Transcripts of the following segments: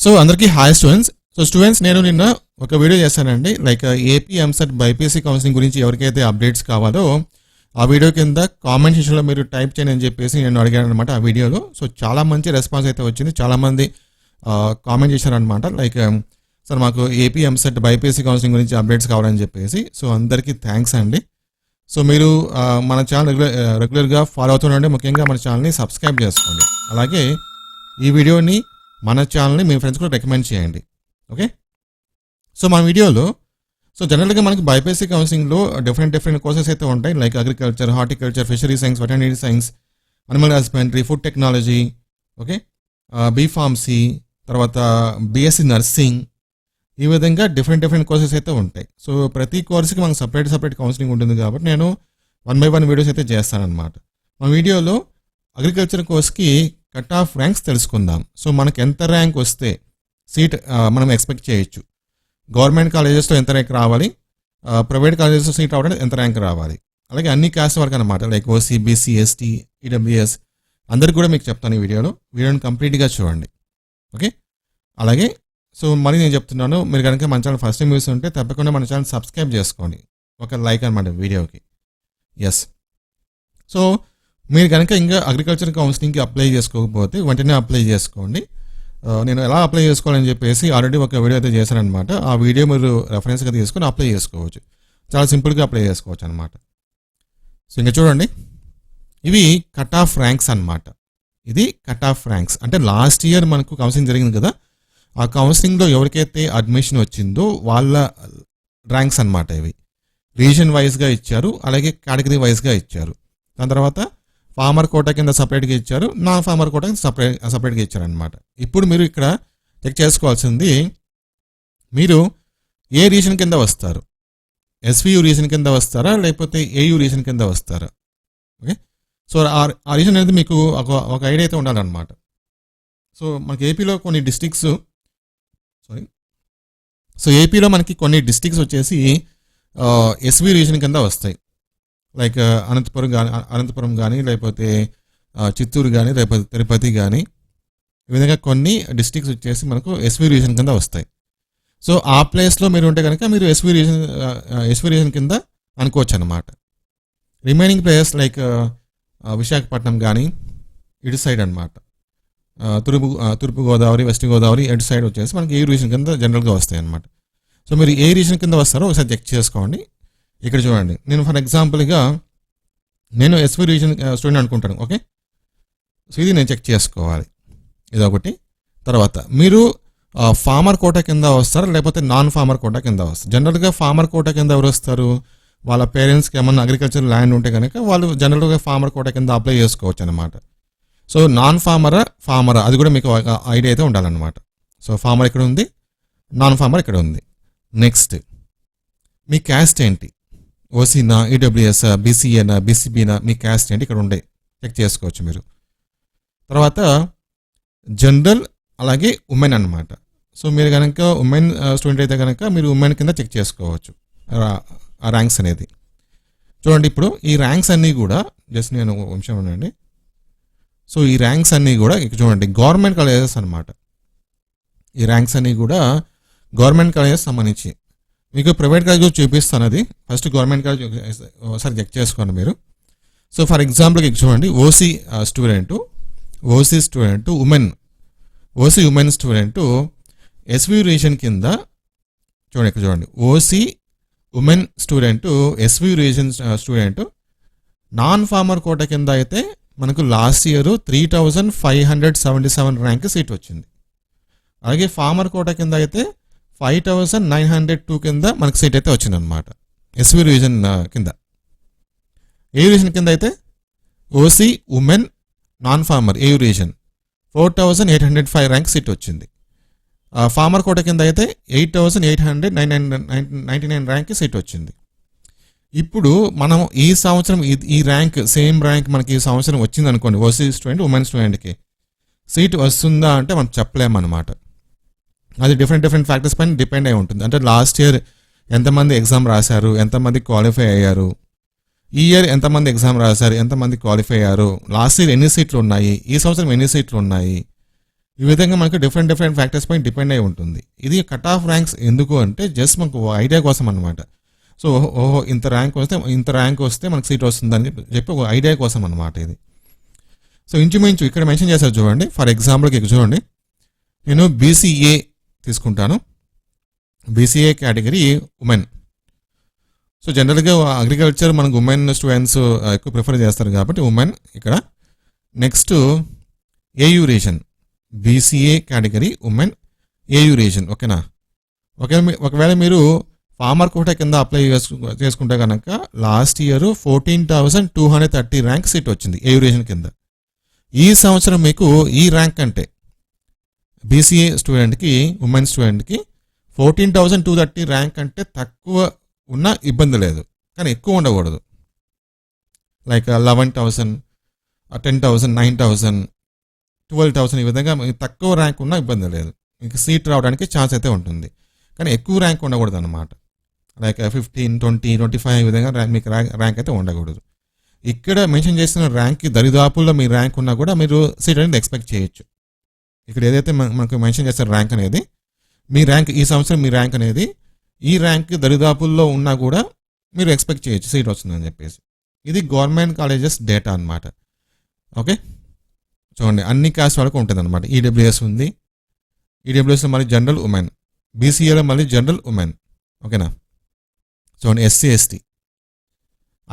So అందరికీ hi students. So students, నేను నిన్న ఒక వీడియో చేశానండి. Like AP EAMCET BiPC counselling గురించి ఎవరికైతే అప్డేట్స్ కావాలో ఆ వీడియో కింద కామెంట్ సెక్షన్లో మీరు టైప్ చేయండి అని చెప్పేసి నేను అడిగాను అనమాట ఆ వీడియోలో. సో చాలా మంచి రెస్పాన్స్ అయితే వచ్చింది. చాలామంది కామెంట్ చేశారనమాట. లైక్ సార్ మాకు ఏపీ ఎంసెట్ బైపీసీ కౌన్సిలింగ్ గురించి అప్డేట్స్ కావాలని చెప్పేసి. సో అందరికీ థ్యాంక్స్ అండి. సో మీరు మన ఛానల్ రెగ్యులర్గా ఫాలో అవుతుండండి. ముఖ్యంగా మన ఛానల్ని సబ్స్క్రైబ్ చేసుకోండి. అలాగే ఈ వీడియోని మన ఛానల్ని మీ ఫ్రెండ్స్ కూడా రికమెండ్ చేయండి. ఓకే. సో మన వీడియోలో జనరల్గా మనకి బైపీసీ కౌన్సిలింగ్లో డిఫరెంట్ కోర్సెస్ అయితే ఉంటాయి. Like agriculture, horticulture, fishery science, veterinary science, animal husbandry, food technology, okay, B Pharmacy, తర్వాత బీఎస్సీ నర్సింగ్, ఈ విధంగా డిఫరెంట్ కోర్సెస్ అయితే ఉంటాయి. సో ప్రతి కోర్సుకి మనకు సపరేట్ కౌన్సిలింగ్ ఉంటుంది కాబట్టి నేను 1 by 1 వీడియోస్ అయితే చేస్తానన్నమాట. మన వీడియోలో అగ్రికల్చర్ కోర్స్కి కట్ ఆఫ్ ర్యాంక్స్ తెలుసుకుందాం. సో మనకి ఎంత ర్యాంక్ వస్తే సీట్ మనం ఎక్స్పెక్ట్ చేయొచ్చు, గవర్నమెంట్ కాలేజెస్లో ఎంత ర్యాంక్ రావాలి, ప్రైవేట్ కాలేజెస్లో సీట్ రావడానికి ఎంత ర్యాంక్ రావాలి, అలాగే అన్ని క్యాస్ట్ వరకు అనమాట. Like OC, BC, ST, EWS అందరికి కూడా మీకు చెప్తాను ఈ వీడియోని కంప్లీట్గా చూడండి. ఓకే. అలాగే సో మరి నేను చెప్తున్నాను, మీరు కనుక మన ఛానల్ ఫస్ట్ టైం చూస్తుంటే తప్పకుండా మన ఛానల్ సబ్స్క్రైబ్ చేసుకోండి. ఒక లైక్ అనమాట వీడియోకి. ఎస్. సో మీరు కనుక ఇంకా అగ్రికల్చర్ కౌన్సిలింగ్కి అప్లై చేసుకోకపోతే వెంటనే అప్లై చేసుకోండి. నేను ఎలా అప్లై చేసుకోవాలని చెప్పేసి ఆల్రెడీ ఒక వీడియో అయితే చేశానమాట. ఆ వీడియో మీరు రెఫరెన్స్గా తీసుకొని అప్లై చేసుకోవచ్చు. చాలా సింపుల్గా అప్లై చేసుకోవచ్చు అనమాట. సో ఇంకా చూడండి, ఇవి కట్ ఆఫ్ ర్యాంక్స్ అనమాట. ఇది కట్ ఆఫ్ ర్యాంక్స్ అంటే లాస్ట్ ఇయర్ మనకు కౌన్సిలింగ్ జరిగింది కదా, ఆ కౌన్సిలింగ్లో ఎవరికైతే అడ్మిషన్ వచ్చిందో వాళ్ళ ర్యాంక్స్ అనమాట. ఇవి రీజన్ వైజ్గా ఇచ్చారు, అలాగే కేటగిరీ వైజ్గా ఇచ్చారు. దాని తర్వాత ఫార్మర్ కోటా కింద సపరేట్గా ఇచ్చారు, నాన్ ఫార్మర్ కోటా కింద సపరేట్గా ఇచ్చారనమాట. ఇప్పుడు మీరు ఇక్కడ చెక్ చేసుకోవాల్సింది, మీరు ఏ రీజన్ కింద వస్తారు, ఎస్వియు రీజన్ కింద వస్తారా లేకపోతే ఏయు రీజన్ కింద వస్తారా. ఓకే. సో ఆ రీజన్ అనేది మీకు ఒక ఐడియా అయితే ఉండాలన్నమాట. సో మనకి ఏపీలో కొన్ని డిస్ట్రిక్ట్స్ ఏపీలో మనకి కొన్ని డిస్ట్రిక్ట్స్ వచ్చేసి ఎస్వి రీజన్ కింద వస్తాయి. లైక్ అనంతపురం కానీ లేకపోతే చిత్తూరు కానీ లేకపోతే తిరుపతి కానీ, ఈ విధంగా కొన్ని డిస్ట్రిక్ట్స్ వచ్చేసి మనకు ఎస్వి రీజన్ కింద వస్తాయి. సో ఆ ప్లేస్లో మీరు ఉంటే కనుక మీరు ఎస్వి రీజన్ కింద అనుకోవచ్చు అనమాట. రిమైనింగ్ ప్లేయర్స్ లైక్ విశాఖపట్నం కానీ ఇటు సైడ్ అనమాట, తూర్పు గోదావరి, వెస్ట్ గోదావరి ఇటు సైడ్ వచ్చేసి మనకి ఏ రీజన్ కింద జనరల్గా వస్తాయి అనమాట. సో మీరు ఏ రీజన్ కింద వస్తారో ఒకసారి చెక్ చేసుకోండి. ఇక్కడ చూడండి, నేను ఫర్ ఎగ్జాంపుల్గా నేను ఎస్వి రీజన్ స్టూడెంట్ అనుకుంటాను. ఓకే. సో ఇది నేను చెక్ చేసుకోవాలి, ఇదొకటి. తర్వాత మీరు ఫార్మర్ కోటా కింద వస్తారా లేకపోతే నాన్ ఫార్మర్ కోటా కింద వస్తారు. జనరల్గా ఫార్మర్ కోటా కింద ఎవరు వస్తారు, వాళ్ళ పేరెంట్స్కి ఏమన్నా అగ్రికల్చర్ ల్యాండ్ ఉంటే కనుక వాళ్ళు జనరల్గా ఫార్మర్ కోటా కింద అప్లై చేసుకోవచ్చు అనమాట. సో నాన్ ఫార్మరా అది కూడా మీకు ఐడియా అయితే ఉండాలన్నమాట. సో ఫార్మర్ ఇక్కడ ఉంది, నాన్ ఫార్మర్ ఇక్కడ ఉంది. నెక్స్ట్ మీ క్యాస్ట్ ఏంటి, ఓసీనా, ఈడబ్ల్యూఎస్, బీసీఏనా, బీసీబీనా, మీ క్యాస్ట్ ఏంటి ఇక్కడ ఉండే చెక్ చేసుకోవచ్చు మీరు. తర్వాత జనరల్ అలాగే ఉమెన్ అనమాట. సో మీరు కనుక ఉమెన్ స్టూడెంట్ అయితే కనుక మీరు ఉమెన్ కింద చెక్ చేసుకోవచ్చు ఆ ర్యాంక్స్ అనేది. చూడండి, ఇప్పుడు ఈ ర్యాంక్స్ అన్నీ కూడా జస్ట్ నేను ఒక నిమిషం ఉండండి. సో ఈ ర్యాంక్స్ అన్నీ కూడా చూడండి గవర్నమెంట్ కాలేజెస్ అనమాట. ఈ ర్యాంక్స్ అన్నీ కూడా గవర్నమెంట్ కాలేజెస్ సంబంధించి. మీకు ప్రైవేట్ కాలేజ్ చూపిస్తాను, అది ఫస్ట్ గవర్నమెంట్ కాలేజ్ ఒకసారి చెక్ చేసుకోండి మీరు. సో ఫర్ ఎగ్జాంపుల్కి చూడండి, OC student women student SV region కింద చూడండి, ఇక్కడ చూడండి OC women student SV region student non farmer quota కింద అయితే మనకు లాస్ట్ ఇయర్ 3577 ర్యాంక్ సీట్ వచ్చింది. అలాగే ఫార్మర్ కోటా కింద అయితే 5902 కింద మనకు సీట్ అయితే వచ్చిందనమాట ఎస్వి రీజన్ కింద. ఏ రీజన్ కింద అయితే OC women non farmer AU region 4805 rank seat వచ్చింది. ఫార్మర్ కోటా కింద అయితే 8899 ర్యాంక్ సీట్ వచ్చింది. ఇప్పుడు మనం ఈ సంవత్సరం ఈ ర్యాంక్ సేమ్ ర్యాంక్ మనకి ఈ సంవత్సరం వచ్చింది అనుకోండి, ఓసీ స్టూడెంట్ ఉమెన్ స్టూడెంట్కి సీట్ వస్తుందా అంటే మనం చెప్పలేమన్నమాట. అది డిఫరెంట్ ఫ్యాక్టర్స్ పైన డిపెండ్ అయి ఉంటుంది. అంటే లాస్ట్ ఇయర్ ఎంతమంది ఎగ్జామ్ రాశారు, ఎంతమంది క్వాలిఫై అయ్యారు, ఈ ఇయర్ ఎంతమంది ఎగ్జామ్ రాశారు, ఎంతమంది క్వాలిఫై అయ్యారు, లాస్ట్ ఇయర్ ఎన్ని సీట్లు ఉన్నాయి, ఈ సంవత్సరం ఎన్ని సీట్లు ఉన్నాయి, ఈ విధంగా మనకు డిఫరెంట్ ఫ్యాక్టర్స్ పైన డిపెండ్ అయి ఉంటుంది. ఇది కట్ ఆఫ్ ర్యాంక్స్ ఎందుకు అంటే జస్ట్ మనకు ఐడియా కోసం అనమాట. సో ఓహో ఇంత ర్యాంక్ వస్తే మనకు సీట్ వస్తుందని చెప్పి ఒక ఐడియా కోసం అనమాట ఇది. సో ఇంచుమించు ఇక్కడ మెన్షన్ చేశారు చూడండి. ఫర్ ఎగ్జాంపుల్కి చూడండి, నేను బీసీఏ తీసుకుంటాను. BCA category women. సో జనరల్గా అగ్రికల్చర్ మనకు ఉమెన్ స్టూడెంట్స్ ఎక్కువ ప్రిఫర్ చేస్తారు కాబట్టి ఉమెన్ ఇక్కడ. Next AU reason, BCA category women AU reason. ఓకేనా. ఒకవేళ మీరు ఫార్మర్ కోటా కింద అప్లై చేసుకుంటే కనుక లాస్ట్ ఇయర్ 14,230 ర్యాంక్ సీట్ వచ్చింది ఏయూ రీజన్ కింద. ఈ సంవత్సరం మీకు ఈ ర్యాంక్ అంటే బీసీఏ స్టూడెంట్కి ఉమెన్ స్టూడెంట్కి 14,230 ర్యాంక్ అంటే తక్కువ ఉన్న ఇబ్బంది లేదు, కానీ ఎక్కువ ఉండకూడదు. లైక్ 11,000, 10,000, 9,000, 12,000 ఈ విధంగా తక్కువ ర్యాంక్ ఉన్న ఇబ్బంది లేదు, మీకు సీట్ రావడానికి ఛాన్స్ అయితే ఉంటుంది. కానీ ఎక్కువ ర్యాంక్ ఉండకూడదు అనమాట. లైక్ 15, 20, 25 ఈ విధంగా మీకు ర్యాంక్ అయితే ఉండకూడదు. ఇక్కడ మెన్షన్ చేస్తున్న ర్యాంక్కి దరిదాపుల్లో మీ ర్యాంక్ ఉన్నా కూడా మీరు సీట్ అనేది ఎక్స్పెక్ట్ చేయొచ్చు. ఇక్కడ ఏదైతే మనకు మెన్షన్ చేస్తారు ర్యాంక్ అనేది, మీ ర్యాంక్ ఈ సంవత్సరం మీ ర్యాంక్ అనేది ఈ ర్యాంక్ దరిదాపుల్లో ఉన్నా కూడా మీరు ఎక్స్పెక్ట్ చేయొచ్చు సీట్ వస్తుందని చెప్పేసి. ఇది గవర్నమెంట్ కాలేజెస్ డేటా అనమాట. ఓకే, చూడండి అన్ని క్యాస్ట్ వాళ్ళకు ఉంటుంది అనమాట. ఈడబ్ల్యూఎస్ ఉంది, ఈడబ్ల్యూఎస్లో మళ్ళీ జనరల్ ఉమెన్, బీసీఏలో మళ్ళీ జనరల్ ఉమెన్. ఓకేనా. చూడండి ఎస్సీ ఎస్టీ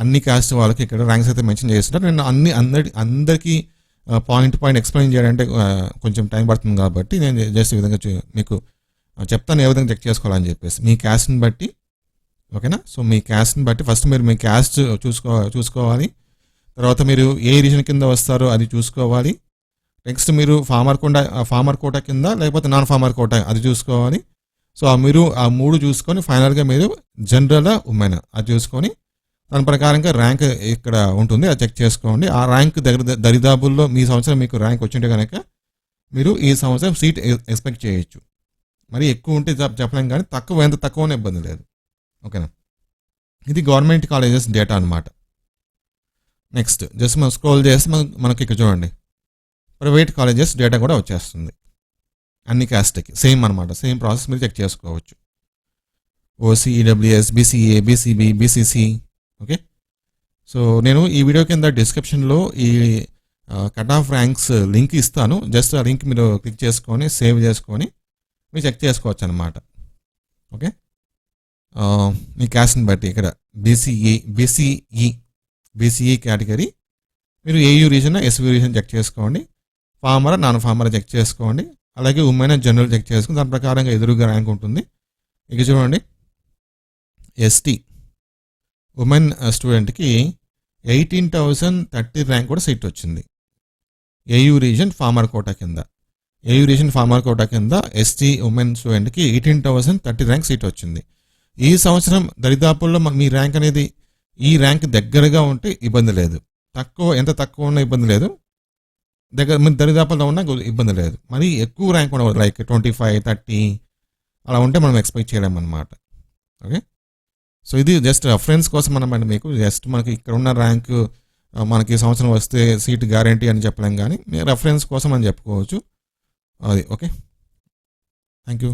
అన్ని క్యాస్ట్ వాళ్ళకి ఇక్కడ ర్యాంక్స్ అయితే మెన్షన్ చేస్తుంటారు. నేను అందరికీ పాయింట్ ఎక్స్ప్లెయిన్ చేయాలంటే కొంచెం టైం పడుతుంది కాబట్టి నేను జస్ట్ ఈ విధంగా మీకు చెప్తాను ఏ విధంగా చెక్ చేసుకోవాలని చెప్పేసి మీ క్యాస్ట్ని బట్టి. ఓకేనా. సో మీ క్యాస్ట్ని బట్టి ఫస్ట్ మీరు మీ క్యాస్ట్ చూసుకోవాలి. తర్వాత మీరు ఏ రీజన్ కింద వస్తారో అది చూసుకోవాలి. నెక్స్ట్ మీరు ఫార్మర్ కోటా కింద లేకపోతే నాన్ ఫార్మర్ కోటా అది చూసుకోవాలి. సో మీరు ఆ మూడు చూసుకొని ఫైనల్గా మీరు జనరల్ ఉమెన్ అది చూసుకొని దాని ప్రకారంగా ర్యాంక్ ఇక్కడ ఉంటుంది, అది చెక్ చేసుకోండి. ఆ ర్యాంక్ దరిదాపుల్లో మీ సంవత్సరం మీకు ర్యాంక్ వచ్చింటే కనుక మీరు ఈ సంవత్సరం సీట్ ఎక్స్పెక్ట్ చేయొచ్చు. మరి ఎక్కువ ఉంటే చెప్పలేం, కానీ ఎంత తక్కువనే ఇబ్బంది లేదు. ఓకేనా. ఇది గవర్నమెంట్ కాలేజెస్ డేటా అనమాట. నెక్స్ట్ జస్ట్ మనం స్క్రోల్ చేస్తే మనకి ఇక్కడ చూడండి ప్రైవేట్ కాలేజెస్ డేటా కూడా వచ్చేస్తుంది. అన్ని క్యాస్ట్కి సేమ్ అనమాట, సేమ్ ప్రాసెస్ మీరు చెక్ చేసుకోవచ్చు. OC, EWS, BCA, BCB, BCC. Okay. So నేను ఈ వీడియో కింద డిస్క్రిప్షన్లో ఈ కట్ ఆఫ్ ర్యాంక్స్ లింక్ ఇస్తాను. జస్ట్ ఆ లింక్ మీరు క్లిక్ చేసుకొని సేవ్ చేసుకొని మీరు చెక్ చేసుకోవచ్చు అనమాట. ఓకే. మీ క్యాస్ట్ని బట్టి ఇక్కడ బీసీఈ కేటగిరీ మీరు AU region, SV region check చేసుకోండి. ఫార్మర్, నాన్ ఫార్మర్ చెక్ చేసుకోండి. అలాగే ఉమెన్ జనరల్ చెక్ చేసుకుని దాని ప్రకారంగా ఎదురుగా ర్యాంక్ ఉంటుంది. ఇక చూడండి ఎస్టీ ఉమెన్ స్టూడెంట్కి 18,030 ర్యాంక్ కూడా సీట్ వచ్చింది ఏయూ రీజన్ ఫార్మర్ కోటా కింద. ఏయూ రీజన్ ఫార్మర్ కోటా కింద ఎస్టీ ఉమెన్ స్టూడెంట్కి 18,030 ర్యాంక్ సీట్ వచ్చింది. ఈ సంవత్సరం దరిదాపుల్లో మీ ర్యాంక్ అనేది ఈ ర్యాంక్ దగ్గరగా ఉంటే ఇబ్బంది లేదు, ఎంత తక్కువ ఉన్న ఇబ్బంది లేదు, మీరు దరిదాపుల్లో ఉన్న ఇబ్బంది లేదు. మరి ఎక్కువ ర్యాంక్ ఉండదు, లైక్ 25, 30 అలా ఉంటే మనం ఎక్స్పెక్ట్ చేయలేమన్నమాట. ఓకే. సో ఇది జస్ట్ రెఫరెన్స్ కోసం అన్నమాట. మీకు జస్ట్ మనకి ఇక్కడ ఉన్న ర్యాంక్ మనకి ఈ సంవత్సరం వస్తే సీట్ గ్యారంటీ అని చెప్పలేం, కానీ రెఫరెన్స్ కోసం అని చెప్పుకోవచ్చు అది. Okay, thank you.